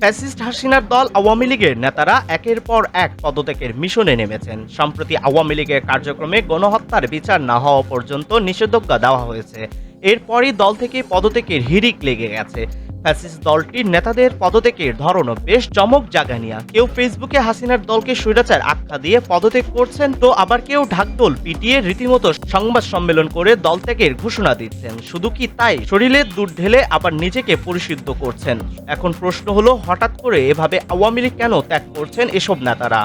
Fascist হাসিনার দল আওয়ামী লীগের নেতারা একের পর এক পদত্যাগের মিশনে নেমেছেন। সম্প্রতি আওয়ামী লীগের কার্যক্রমে গণহত্যার বিচার না হওয়া পর্যন্ত নিষেধাজ্ঞা দেওয়া হয়েছে। এরপরই দল থেকে পদত্যাগের হিড়িক লেগে গেছে। ফ্যাসিস্ট দলটির নেতাদের পদত্যাগের ধরনও বেশ চমক জাগানিয়া। কেউ ফেসবুকে হাসিনার দলকে স্বৈরাচার আখ্যা দিয়ে পদত্যাগ করছেন, তো আবার কেউ ঢাকঢোল পিটিয়ে রীতিমতো সংবাদ সম্মেলন করে দল ত্যাগের ঘোষণা দিচ্ছেন। শুধু কি তাই, শরীরের দুধ ঢেলে আবার নিজেকে পরিশুদ্ধ করছেন। এখন প্রশ্ন হলো, হঠাৎ করে এভাবে আওয়ামী লীগ কেন ত্যাগ করছেন এসব নেতারা?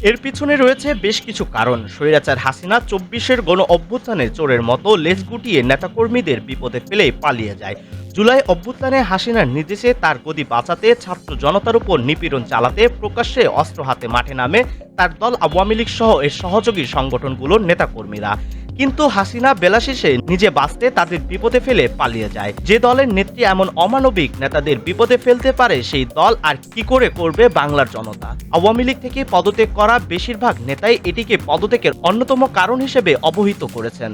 এর পিছনে রয়েছে বেশ কিছু কারণ। স্বৈরাচার হাসিনা ২৪-এর গণ অভ্যুত্থানে চোরের মতো লেজ গুটিয়ে নেতাকর্মীদের বিপদে ফেলে পালিয়ে যায়। জুলাই অভ্যুত্থানে হাসিনার নির্দেশে তার গদি বাঁচাতে ছাত্র জনতার উপর নিপীড়ন চালাতে প্রকাশ্যে অস্ত্র হাতে মাঠে নামে তার দল আওয়ামী লীগ সহ এর সহযোগী সংগঠনগুলোর নেতাকর্মীরা। কিন্তু হাসিনা বেলা শেষে নিজে বাঁচতে তাদের বিপদে ফেলে পালিয়ে যায়। যে দলের নেত্রী এমন অমানবিক নেতাদের বিপদে ফেলতে পারে, সেই দল আর কি করে করবে বাংলার জনতা? আওয়ামী লীগ থেকে পদত্যাগ করা বেশিরভাগ নেতাই এটিকে পদত্যাগের অন্যতম কারণ হিসেবে অবহিত করেছেন।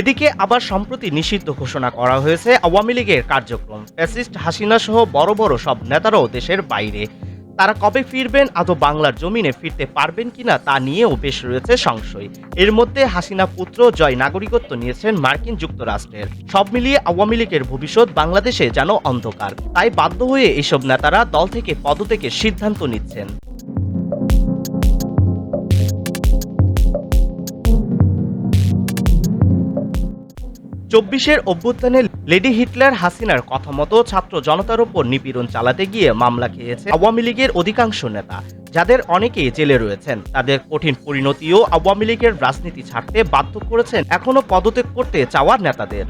এদিকে আবার সম্প্রতি নিষিদ্ধ ঘোষণা করা হয়েছে আওয়ামী লীগের কার্যক্রম। ফ্যাসিস্ট হাসিনা সহ বড় বড় সব নেতারাও দেশের বাইরে। তারা কবে ফিরবেন, আদৌ বাংলার জমিনে ফিরতে পারবেন কিনা তা নিয়েও বেশ রয়েছে সংশয়। এর মধ্যে হাসিনা পুত্র জয় নাগরিকত্ব নিয়েছেন মার্কিন যুক্তরাষ্ট্রের। সব মিলিয়ে আওয়ামী লীগের ভবিষ্যৎ বাংলাদেশে যেন অন্ধকার। তাই বাধ্য হয়ে এসব নেতারা দল থেকে পদত্যাগের সিদ্ধান্ত নিচ্ছেন। ২৪-এর অভ্যুত্থানে লেডি হিটলার হাসিনার কথা মতো ছাত্র জনতার উপর নিপীড়ন চালাতে গিয়ে মামলা খেয়েছে আওয়ামী লীগের অধিকাংশ নেতা, যাদের অনেকেই জেলে রয়েছেন। তাদের কঠিন পরিণতিও আওয়ামী লীগের রাজনীতি ছাড়তে বাধ্য করেছেন এখনো পদত্যাগ করতে চাওয়ার নেতাদের।